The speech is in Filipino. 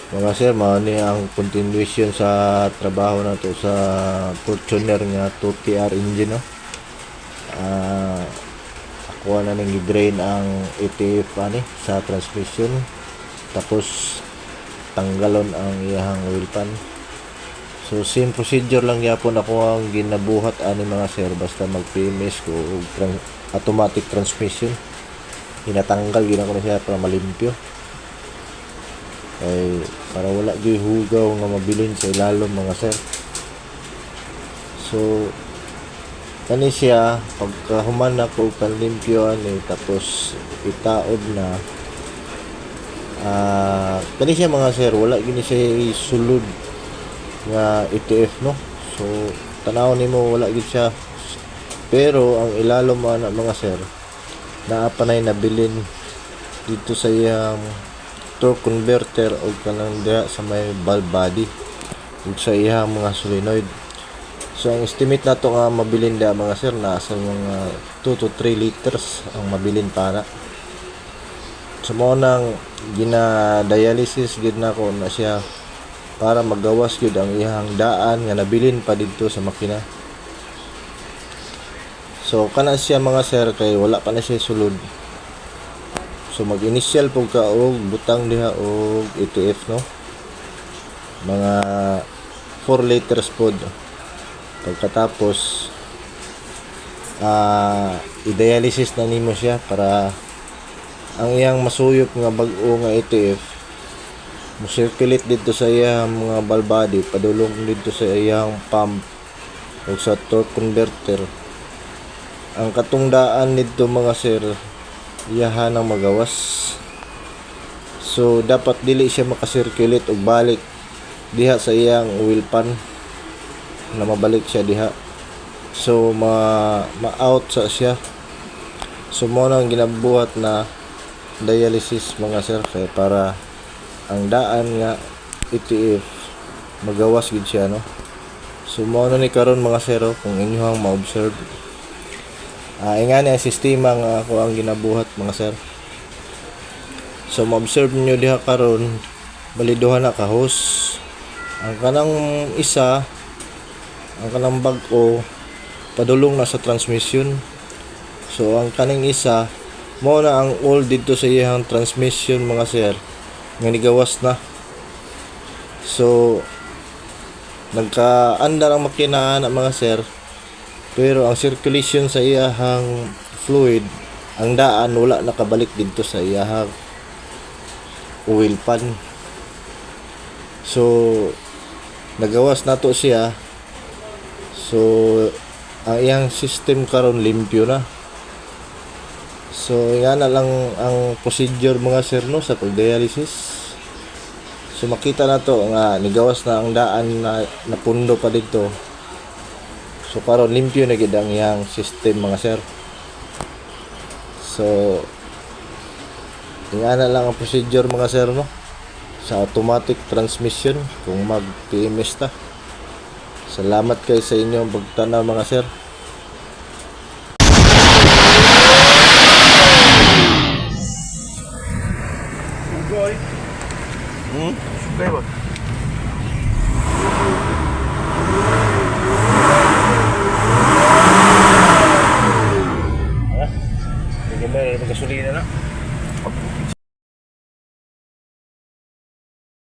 Mga sir, mao ni ang continuation sa trabaho na to sa Fortuner nga 2TR engine, no. Ah, ako na ning drain ang ATF ani sa transmission. Tapos tanggalon ang iyang oil pan. So same procedure lang yapon ako ang ginabuhat ani mga sir, basta mag PMS ko og automatic transmission. Hinatanggal gina ko na siya para malimpyo. Ay para wala gyud hugaw nga mabilin sa ilalom mga sir. So kani siya pagkahuman na ko panlimpyo ani tapos itaod na kani siya mga sir, wala gini siya sulod nga ETF, no. So tanaw nimo wala gid siya, pero ang ilalom ana mga sir naa pa nay nabilin dito sa iyang torque converter o kanang diha sa may valve body ug sa iyang mga solenoid. So ang estimate nato nga mabilin da mga sir nasa mga 2 to 3 liters ang mabilin para. So mo nang gina-dialysis gid na ko na siya para magawas gid ang iyang daan nga nabilin pa didto sa makina. So kana siya mga sir kay wala pa na siya sulod. So mag-initial po ka og butang diha og ETF, no. Mga 4 liters pod. Pagkatapos i-dialysis na nimo siya para ang iyang masuyop nga bag-o nga ETF mo circulate dito sa iyang mga valve body padulong dito sa iyang pump o sa torque converter. Ang katungdaan nito mga sir iyahan ang magawas. So dapat dili siya makasirculate og balik diha sa iyang oil pan na mabalik siya diha. So ma-out sa siya. So mo nang ginabuhat na dialysis mga sir kay para ang daan nga ETF magawas gid siya, no. So mo na ni karon mga sir kung inyohang ma-observe ingani ang sistema nga ako ang ginabuhat mga sir. So ma-observe nyo diha karon baliduhan na ka hose. Ang kanang isa, ang kanang bag-o padulong na sa transmission. So ang kaning isa mo na ang oil dito sa iyang transmission mga sir nga nigawas na. So nagka-andar ang makina na mga sir, pero ang circulation sa iyahang fluid, ang daan wala nakabalik dito sa iyahang oil pan. So nagawas nato siya. So ang iyang system karon limpyo na. So yan na lang ang procedure mga sir, no, sa pag-dialysis. So makita na to nga nigawas na ang daan na napundo pa dito. So karon limpyo na gid ang iyang system mga sir. So yan na lang ang procedure mga sir, no, sa automatic transmission kung mag-PMS ta. Salamat kay sa inyong pagtanaw mga sir. Ugoy. Sugay ba? Bigyan ba yung gasolina na?